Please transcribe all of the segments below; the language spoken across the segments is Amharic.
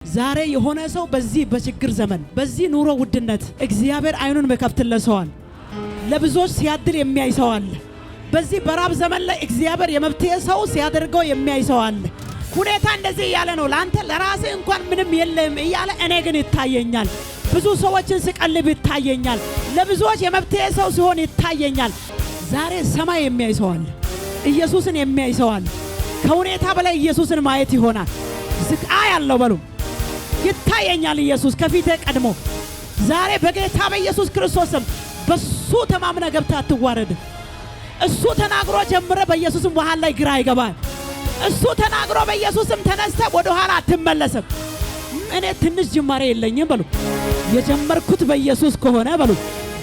ዛሬ የሆነ ሰው በዚህ በችግር ዘመን በዚህ ኑሮ ውድነት እግዚአብሔር አይኑን መከፍትለሰዋል። ለብዙዎች ሲያድል የሚያይ ሰው አለ። በዚህ በራብ ዘመን ላይ እግዚአብሔር የመብትሄ ሰው ሲያደርገው የሚያይ ሰው አለ። ሁኔታ እንደዚህ እያለ ነው ላንተ ለራሴ እንኳን ምንም የለም እያለ እኔ ግን ይታየኛል። ብዙ ሰዎችን ሲቀልብ ይታየኛል። ለብዙዎች የመብትሄ ሰው ሲሆን ይታየኛል። ዛሬ ሰማይ የሚያይ ሰው አለ። ኢየሱስን የሚያይ ሰው አለ። ከሁኔታ በላይ ኢየሱስን ማየት ይሆናል። ዝቃ ያለው በሉ ይታየኛል። ኢየሱስ ከፊቴ ቀድሞ ዛሬ በጌታ በኢየሱስ ክርስቶስም በሱ ተማምነ ገብታ አትዋረድ። እሱ ተናግሮ ጀምረ በኢየሱስም መሃል ላይ ግራ ይገባል። እሱ ተናግሮ በኢየሱስም ተነስተ ወደ ኋላ አትመለስም። እኔ ትንሽ ጅማሬ የለኝም በሉ የጀመርኩት በኢየሱስ ከሆነ በሉ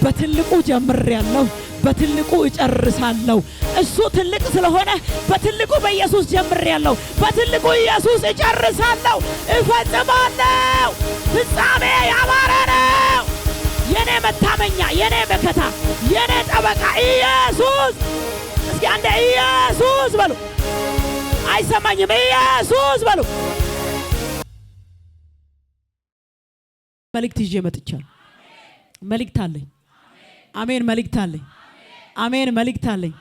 በትልቁ ጀምሬያለሁ፣ በትልቁ እጨርሳለሁ። እሱ ትልቅ ስለሆነ በትልቁ በኢየሱስ ጀምሬያለሁ፣ በትልቁ ኢየሱስ እጨርሳለሁ፣ እፈጽማለሁ። ፍጻሜ ያማረ ነው። የኔ መታመኛ፣ የኔ መከታ፣ የኔ ጠበቃ ኢየሱስ። እስኪ አንዴ ኢየሱስ በሉ። አይሰማኝም? ኢየሱስ በሉ። መልእክት ይዤ መጥቻለሁ። መልእክት አለኝ። አሜን። መልእክት አለኝ። አሜን። መልእክት አለኝ።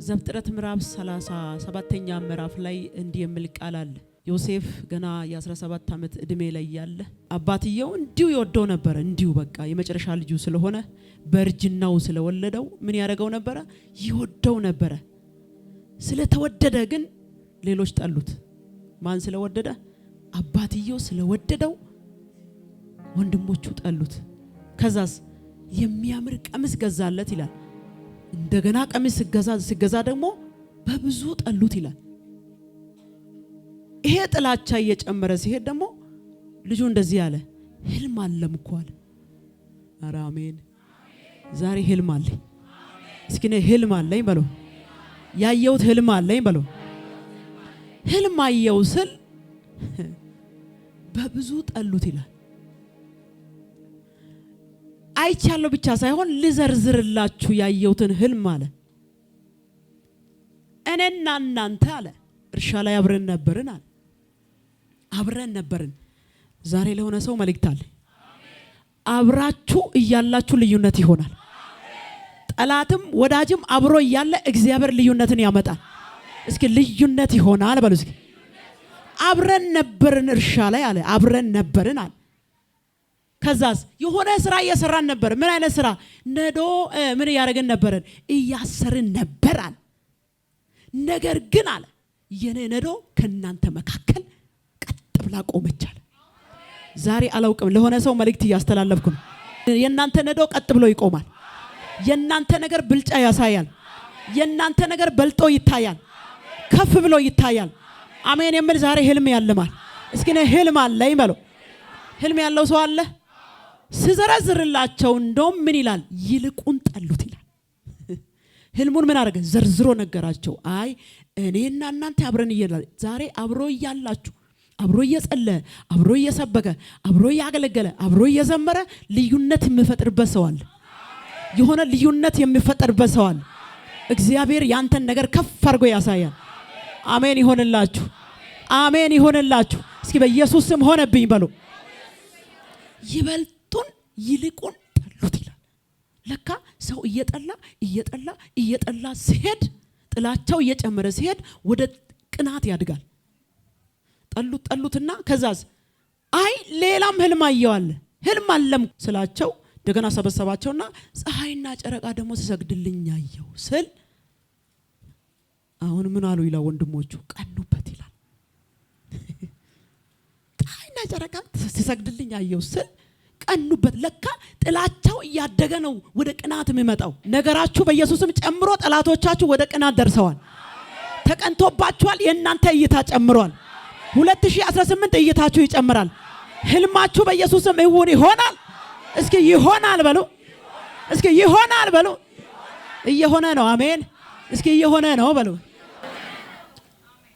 ዘፍጥረት ምዕራፍ 37ኛ ምዕራፍ ላይ እንዲህ የሚል ቃል አለ። ዮሴፍ ገና የ17 ዓመት እድሜ ላይ ያለ አባትየው እንዲሁ ይወደው ነበር። እንዲሁ በቃ የመጨረሻ ልጁ ስለሆነ በእርጅናው ስለወለደው ምን ያደርገው ነበረ? ይወደው ነበረ። ስለተወደደ ግን ሌሎች ጠሉት። ማን ስለወደደ? አባትየው ስለወደደው ወንድሞቹ ጠሉት። ከዛስ የሚያምር ቀሚስ ገዛለት ይላል። እንደገና ቀሚስ ሲገዛ ደግሞ በብዙ ጠሉት ይላል። ይሄ ጥላቻ እየጨመረ ሲሄድ ደግሞ ልጁ እንደዚህ ያለ ህልም አለምኩ አለ። ኧረ አሜን። ዛሬ ህልም አለኝ። እስኪ ነው ህልም አለኝ በለው። ያየሁት ህልም አለኝ በለው። ህልም አየው ስል በብዙ ጠሉት ይላል። አይቻለሁ ብቻ ሳይሆን ልዘርዝርላችሁ ያየሁትን ህልም አለ። እኔና እናንተ አለ እርሻ ላይ አብረን ነበርን አለ። አብረን ነበርን። ዛሬ ለሆነ ሰው መልእክት አለ። አብራችሁ እያላችሁ ልዩነት ይሆናል። ጠላትም ወዳጅም አብሮ እያለ እግዚአብሔር ልዩነትን ያመጣል። እስኪ ልዩነት ይሆናል በሉ እስኪ። አብረን ነበርን እርሻ ላይ አለ። አብረን ነበርን አለ። ከዛስ የሆነ ስራ እየሰራን ነበር። ምን አይነት ስራ? ነዶ ምን ያደረገን ነበርን? እያሰርን ነበር አለ። ነገር ግን አለ የኔ ነዶ ከናንተ መካከል ቀጥ ብላ ቆመች አለ። ዛሬ አላውቅም ለሆነ ሰው መልእክት እያስተላለፍኩ ነው። የናንተ ነዶ ቀጥ ብሎ ይቆማል። የናንተ ነገር ብልጫ ያሳያል። የናንተ ነገር በልጦ ይታያል። ከፍ ብሎ ይታያል። አሜን የሚል ዛሬ ህልም ያልማል። እስኪ ነው ህልም አለኝ በሉ። ህልም ያለው ሰው አለ? ስዘረዝርላቸው እንደውም ምን ይላል? ይልቁን ጠሉት ይላል። ህልሙን ምን አደረገ? ዘርዝሮ ነገራቸው። አይ እኔና እናንተ አብረን እያለ ዛሬ አብሮ እያላችሁ አብሮ እየጸለየ አብሮ እየሰበከ አብሮ እያገለገለ አብሮ እየዘመረ ልዩነት የሚፈጥርበት ሰው አለ። የሆነ ልዩነት የሚፈጠርበት ሰው አለ። እግዚአብሔር ያንተን ነገር ከፍ አድርጎ ያሳያል። አሜን ይሆንላችሁ። አሜን ይሆንላችሁ። እስኪ በኢየሱስ ስም ሆነብኝ በሉ። ይበልጡን ይልቁን ጠሉት ይላል። ለካ ሰው እየጠላ ሲሄድ ጥላቻው እየጨመረ ሲሄድ ወደ ቅናት ያድጋል። ጠሉትና ከዛዝ አይ ሌላም ህልም አየዋለ። ህልም አለም ስላቸው እንደገና ሰበሰባቸውና ፀሐይና ጨረቃ ደግሞ ሲሰግድልኝ አየው ስል አሁን ምን አሉ ይላል ወንድሞቹ ቀኑበት ይላል። ፀሐይና ጨረቃ ሲሰግድልኝ አየው ስል ቀኑበት። ለካ ጥላቻው እያደገ ነው ወደ ቅናት የሚመጣው። ነገራችሁ በኢየሱስም ጨምሮ ጠላቶቻችሁ ወደ ቅናት ደርሰዋል። ተቀንቶባችኋል። የእናንተ እይታ ጨምሯል። 2018 እይታችሁ ይጨምራል። ህልማችሁ በኢየሱስም እውን ይሆናል። እስኪ ይሆናል በሉ። እስኪ ይሆናል በሉ። እየሆነ ነው። አሜን። እስኪ እየሆነ ነው በሉ።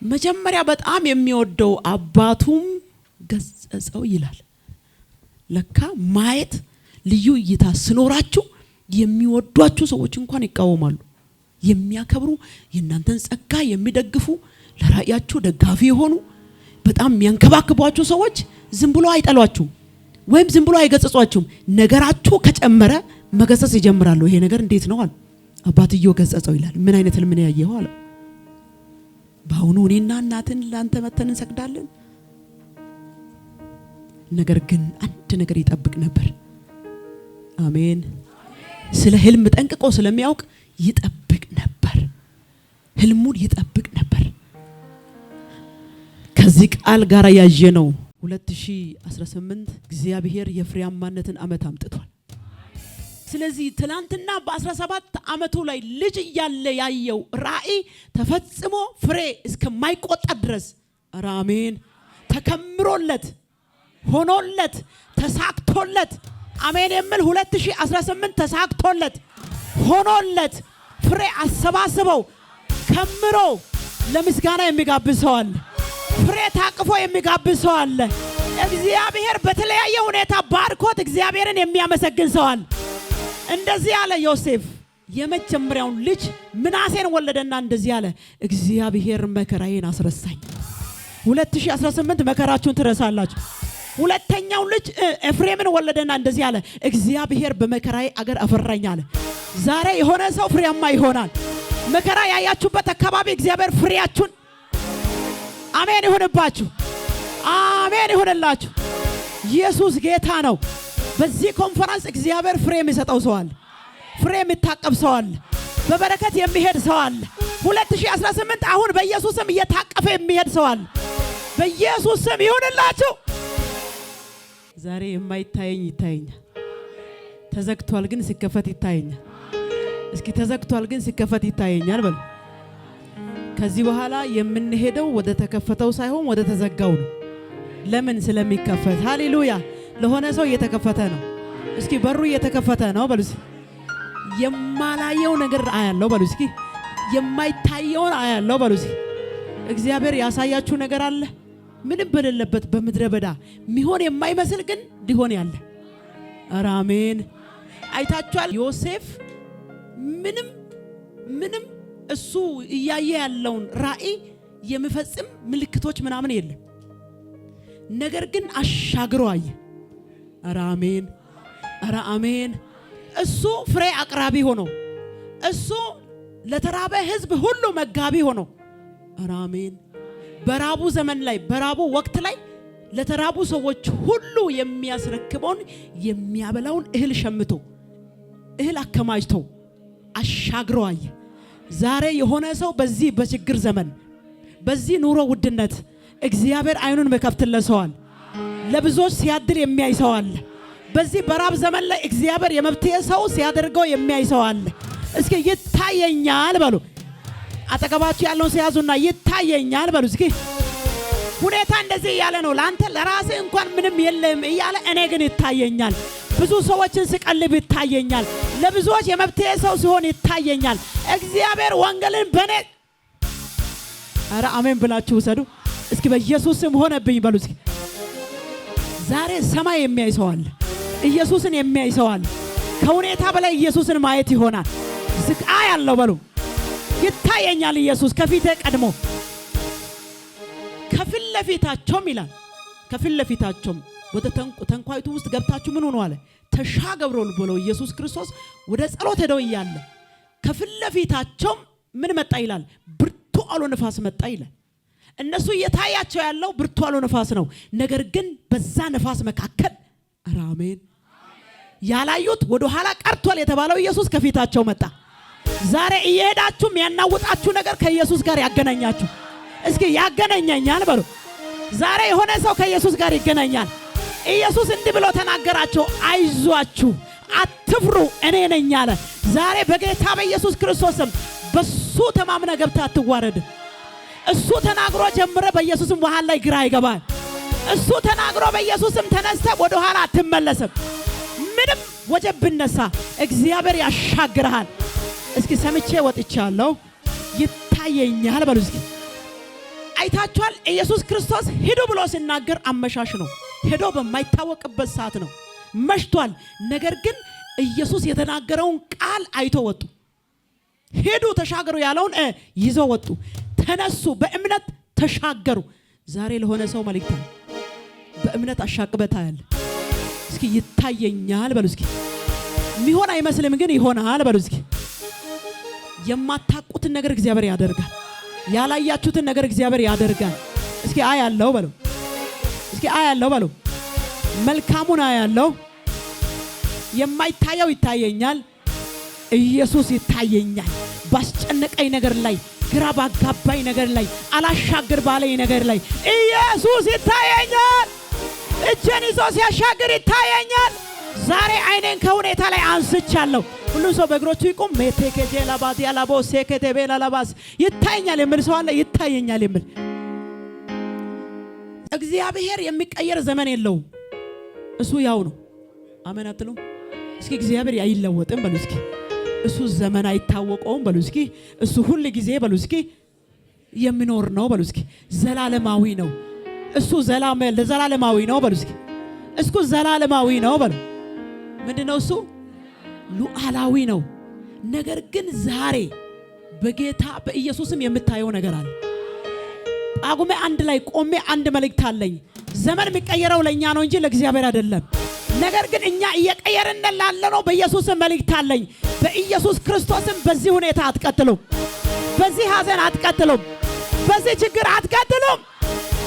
መጀመሪያ በጣም የሚወደው አባቱም ገሰጸው ይላል። ለካ ማየት ልዩ እይታ ስኖራችሁ የሚወዷችሁ ሰዎች እንኳን ይቃወማሉ። የሚያከብሩ የእናንተን ጸጋ የሚደግፉ ለራእያችሁ ደጋፊ የሆኑ በጣም የሚያንከባክቧችሁ ሰዎች ዝም ብሎ አይጠሏችሁ ወይም ዝም ብሎ አይገጽጿችሁም። ነገራችሁ ከጨመረ መገሰጽ ይጀምራሉ። ይሄ ነገር እንዴት ነው አለ። አባትየው ገጸጸው ይላል። ምን አይነት ህልም ነው ያየኸው አለ። በአሁኑ እኔና እናትን ላንተ መተን እንሰግዳለን። ነገር ግን አንድ ነገር ይጠብቅ ነበር። አሜን። ስለ ህልም ጠንቅቆ ስለሚያውቅ ይጠብቅ ነበር። ህልሙን ይጠብቅ ነበር። ከዚህ ቃል ጋር ያየነው 2018 እግዚአብሔር የፍሬያማነትን ዓመት አምጥቷል። ስለዚህ ትላንትና በ17 ዓመቱ ላይ ልጅ እያለ ያየው ራእይ ተፈጽሞ ፍሬ እስከማይቆጠር ድረስ አሜን ተከምሮለት ሆኖለት ተሳክቶለት አሜን የሚል 2018 ተሳክቶለት ሆኖለት ፍሬ አሰባስበው ከምሮ ለምስጋና የሚጋብዘው አለ። ፍሬ ታቅፎ የሚጋብዘው አለ። እግዚአብሔር በተለያየ ሁኔታ ባርኮት እግዚአብሔርን የሚያመሰግን ሰው አለ። እንደዚህ ያለ ዮሴፍ የመጀመሪያውን ልጅ ምናሴን ወለደና እንደዚህ ያለ እግዚአብሔር መከራዬን አስረሳኝ። 2018 መከራችሁን ትረሳላችሁ። ሁለተኛው ልጅ ኤፍሬምን ወለደና እንደዚህ ያለ እግዚአብሔር በመከራዬ አገር አፈራኝ አለ። ዛሬ የሆነ ሰው ፍሬያማ ይሆናል። መከራ ያያችሁበት አካባቢ እግዚአብሔር ፍሬያችሁን አሜን ይሁንባችሁ። አሜን ይሁንላችሁ። ኢየሱስ ጌታ ነው። በዚህ ኮንፈረንስ እግዚአብሔር ፍሬ የሚሰጠው ሰው አለ። ፍሬ የሚታቀብ ሰው አለ። በበረከት የሚሄድ ሰው አለ። 2018 አሁን በኢየሱስ ስም እየታቀፈ የሚሄድ ሰው አለ። በኢየሱስ ስም ይሁንላችሁ። ዛሬ የማይታየኝ ይታየኛል። ተዘግቷል ግን ሲከፈት ይታየኛል። እስኪ ተዘግቷል ግን ሲከፈት ይታየኛል በሉ። ከዚህ በኋላ የምንሄደው ወደ ተከፈተው ሳይሆን ወደ ተዘጋው ነው። ለምን? ስለሚከፈት። ሃሌሉያ። ለሆነ ሰው እየተከፈተ ነው። እስኪ በሩ እየተከፈተ ነው በሉ። እስኪ የማላየው ነገር አያለው በሉ። እስኪ የማይታየውን አያለው በሉ። እስኪ እግዚአብሔር ያሳያችሁ ነገር አለ። ምንም በሌለበት በምድረ በዳ ሚሆን የማይመስል ግን ሊሆን ያለ አሜን። አይታችኋል። ዮሴፍ ምንም እሱ እያየ ያለውን ራእይ የሚፈጽም ምልክቶች ምናምን የለም። ነገር ግን አሻግሮ አየ። አሜን። አሜን። እሱ ፍሬ አቅራቢ ሆኖ እሱ ለተራበ ሕዝብ ሁሉ መጋቢ ሆኖ አሜን። በራቡ ዘመን ላይ በራቡ ወቅት ላይ ለተራቡ ሰዎች ሁሉ የሚያስረክበውን የሚያበላውን እህል ሸምቶ እህል አከማችቶ አሻግሮ አየ። ዛሬ የሆነ ሰው በዚህ በችግር ዘመን በዚህ ኑሮ ውድነት እግዚአብሔር አይኑን መከፍትለሰዋል። ለብዙዎች ሲያድር የሚያይ ሰው አለ። በዚህ በራብ ዘመን ላይ እግዚአብሔር የመብትሄ ሰው ሲያደርገው የሚያይ ሰው አለ። እስኪ ይታየኛል በሉ። አጠገባችሁ ያለውን ሲያዙና ይታየኛል በሉ። እስኪ ሁኔታ እንደዚህ እያለ ነው ላንተ ለራሴ እንኳን ምንም የለም እያለ እኔ ግን ይታየኛል። ብዙ ሰዎችን ሲቀልብ ይታየኛል። ለብዙዎች የመብትሄ ሰው ሲሆን ይታየኛል። እግዚአብሔር ወንጌልን በኔ አሜን ብላችሁ ውሰዱ። እስኪ በኢየሱስ ስም ሆነብኝ በሉ። እስኪ ዛሬ ሰማይ የሚያይ ሰው አለ። ኢየሱስን የሚያይ ሰው አለ። ከሁኔታ በላይ ኢየሱስን ማየት ይሆናል። ዝቃ ያለው በሉ። ይታየኛል ኢየሱስ ከፊቴ ቀድሞ ከፊት ለፊታቸውም ይላል። ከፊት ለፊታቸውም ወደ ተንኳይቱ ውስጥ ገብታችሁ ምን ሆኖ አለ ተሻገሩ ብሎ ኢየሱስ ክርስቶስ ወደ ጸሎት ሄደው እያለ ከፊት ለፊታቸውም ምን መጣ ይላል? ብርቱ አውሎ ነፋስ መጣ ይላል። እነሱ እየታያቸው ያለው ብርቱ አውሎ ነፋስ ነው። ነገር ግን በዛ ነፋስ መካከል አሜን ያላዩት ወደ ኋላ ቀርቷል የተባለው ኢየሱስ ከፊታቸው መጣ። ዛሬ እየሄዳችሁ የሚያናውጣችሁ ነገር ከኢየሱስ ጋር ያገናኛችሁ። እስኪ ያገናኛኛል በሉ። ዛሬ የሆነ ሰው ከኢየሱስ ጋር ይገናኛል። ኢየሱስ እንዲህ ብሎ ተናገራቸው፣ አይዟችሁ አትፍሩ እኔ ነኝ አለ። ዛሬ በጌታ በኢየሱስ ክርስቶስም በሱ ተማምነ ገብታ አትዋረድ። እሱ ተናግሮ ጀምረ በኢየሱስም መሃል ላይ ግራ ይገባል። እሱ ተናግሮ በኢየሱስም ተነስተ ወደ ኋላ አትመለስም። ምንም ወጀብ ብነሳ እግዚአብሔር ያሻግርሃል። እስኪ ሰምቼ ወጥቻለሁ ይታየኛል በሉ። እስኪ አይታችኋል። ኢየሱስ ክርስቶስ ሄዶ ብሎ ሲናገር አመሻሽ ነው። ሄዶ በማይታወቅበት ሰዓት ነው። መሽቷል። ነገር ግን ኢየሱስ የተናገረውን ቃል አይቶ ወጡ። ሄዱ ተሻገሩ ያለውን ይዘው ወጡ። ተነሱ፣ በእምነት ተሻገሩ። ዛሬ ለሆነ ሰው መልእክት በእምነት አሻቅበታል። እስኪ ይታየኛል በሉ። እስኪ የሚሆን አይመስልም ግን ይሆናል በሉ። እስኪ የማታውቁትን ነገር እግዚአብሔር ያደርጋል። ያላያችሁትን ነገር እግዚአብሔር ያደርጋል። እስኪ አያለው በሉ። እስኪ አያለው በሉ። መልካሙን አያለው። የማይታየው ይታየኛል። ኢየሱስ ይታየኛል። ባስጨነቀኝ ነገር ላይ፣ ግራ ባጋባኝ ነገር ላይ፣ አላሻግር ባለኝ ነገር ላይ ኢየሱስ ይታየኛል። እጄን ይዞ ሲያሻግር ይታየኛል። ዛሬ አይኔን ከሁኔታ ላይ አንስቻለሁ። ሁሉም ሰው በእግሮቹ ይቆም። ሜቴኬጄ ላባዲ ያላቦ ሴኬቴ ቤላላባስ ይታየኛል የሚል ሰው አለ። ይታየኛል የሚል እግዚአብሔር የሚቀየር ዘመን የለውም። እሱ ያው ነው። አሜን አትሉም? እስኪ እግዚአብሔር አይለወጥም በሉ። እስኪ እሱ ዘመን አይታወቀውም በሉ። እስኪ እሱ ሁሉ ጊዜ በሉ። እስኪ የሚኖር ነው በሉ። እስኪ ዘላለማዊ ነው። እሱ ዘላለማዊ ነው በሉ። እስኪ እስኩ ዘላለማዊ ነው በሉ። ምንድነው እሱ? ሉዓላዊ ነው። ነገር ግን ዛሬ በጌታ በኢየሱስም የምታየው ነገር አለ። ጳጉሜ 1 ላይ ቆሜ አንድ መልእክት አለኝ። ዘመን የሚቀየረው ለኛ ነው እንጂ ለእግዚአብሔር አይደለም። ነገር ግን እኛ እየቀየርን ላለነው በኢየሱስም መልእክት አለኝ። በኢየሱስ ክርስቶስም በዚህ ሁኔታ አትቀጥሉም። በዚህ ሐዘን አትቀጥሉም። በዚህ ችግር አትቀጥሉም።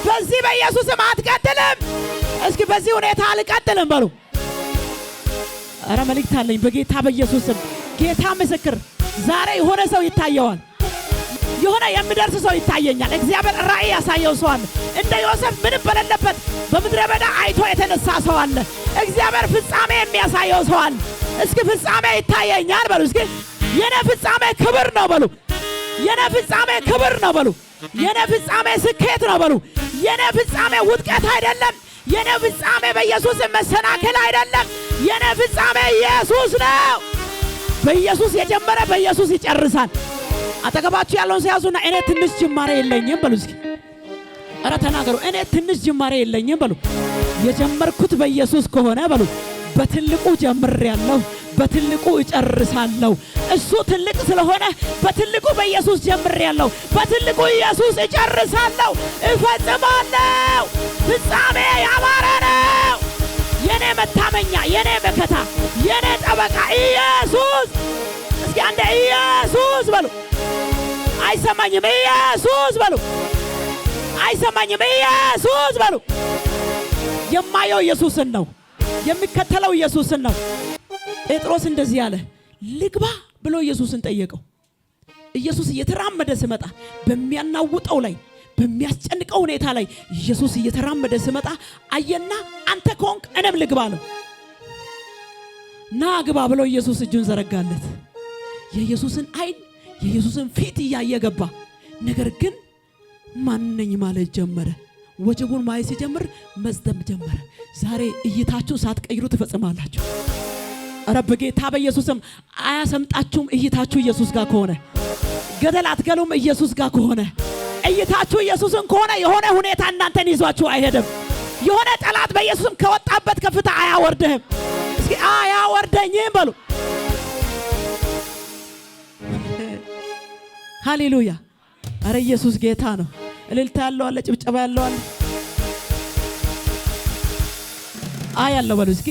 በዚህ በኢየሱስም አትቀጥልም። እስኪ በዚህ ሁኔታ አልቀጥልም በሉ። አረ መልእክት አለኝ በጌታ በኢየሱስም። ጌታ ምስክር፣ ዛሬ የሆነ ሰው ይታየዋል። የሆነ የሚደርስ ሰው ይታየኛል። እግዚአብሔር ራእይ ያሳየው ሰው አለ። እንደ ዮሴፍ ምንም በሌለበት በምድረ በዳ አይቶ የተነሳ ሰው አለ። እግዚአብሔር ፍጻሜ የሚያሳየው ሰው አለ። እስኪ ፍጻሜ ይታየኛል በሉ። እስኪ የኔ ፍጻሜ ክብር ነው በሉ። የኔ ፍጻሜ ክብር ነው በሉ። የኔ ፍጻሜ ስኬት ነው በሉ። የኔ ፍጻሜ ውድቀት አይደለም። የኔ ፍጻሜ በኢየሱስ መሰናከል አይደለም። የኔ ፍጻሜ ኢየሱስ ነው። በኢየሱስ የጀመረ በኢየሱስ ይጨርሳል። አጠገባችሁ ያለውን ሲያዙና እኔ ትንሽ ጅማሬ የለኝም በሉ። እስኪ አረ ተናገሩ። እኔ ትንሽ ጅማሬ የለኝም በሉ። የጀመርኩት በኢየሱስ ከሆነ በሉ በትልቁ ጀምሬያለሁ፣ በትልቁ እጨርሳለሁ። እሱ ትልቅ ስለሆነ በትልቁ በኢየሱስ ጀምሬያለሁ፣ በትልቁ ኢየሱስ እጨርሳለሁ፣ እፈጽማለሁ። ፍጻሜ ያማረ ነው። የኔ መታመኛ፣ የኔ መከታ፣ የኔ ጠበቃ ኢየሱስ። እስኪ አንዴ ኢየሱስ በሉ። አይሰማኝም ኢየሱስ በሉ። አይሰማኝም ኢየሱስ በሉ። የማየው ኢየሱስን ነው። የሚከተለው ኢየሱስን ነው። ጴጥሮስ እንደዚህ ያለ ልግባ ብሎ ኢየሱስን ጠየቀው። ኢየሱስ እየተራመደ ሲመጣ በሚያናውጠው ላይ በሚያስጨንቀው ሁኔታ ላይ ኢየሱስ እየተራመደ ሲመጣ አየና አንተ ከሆንክ እኔም ልግባ አለው። ና ግባ ብሎ ኢየሱስ እጁን ዘረጋለት። የኢየሱስን አይን የኢየሱስን ፊት እያየ ገባ። ነገር ግን ማንነኝ ማለት ጀመረ። ወጀቡን ማየት ሲጀምር መዝደም ጀመረ። ዛሬ እይታችሁ ሳትቀይሩ ትፈጽማላችሁ። ኧረ በጌታ በኢየሱስም አያሰምጣችሁም። እይታችሁ ኢየሱስ ጋር ከሆነ ገደል አትገሉም። ኢየሱስ ጋር ከሆነ እይታችሁ ኢየሱስን ከሆነ የሆነ ሁኔታ እናንተን ይዟችሁ አይሄድም። የሆነ ጠላት በኢየሱስም ከወጣበት ከፍታ አያወርድህም። እስኪ አያወርደኝም በሉ። ሃሌሉያ! አረ ኢየሱስ ጌታ ነው። እልልታ ያለው አለ፣ ጭብጨባ ያለው አለ። አያለው በሉ እስኪ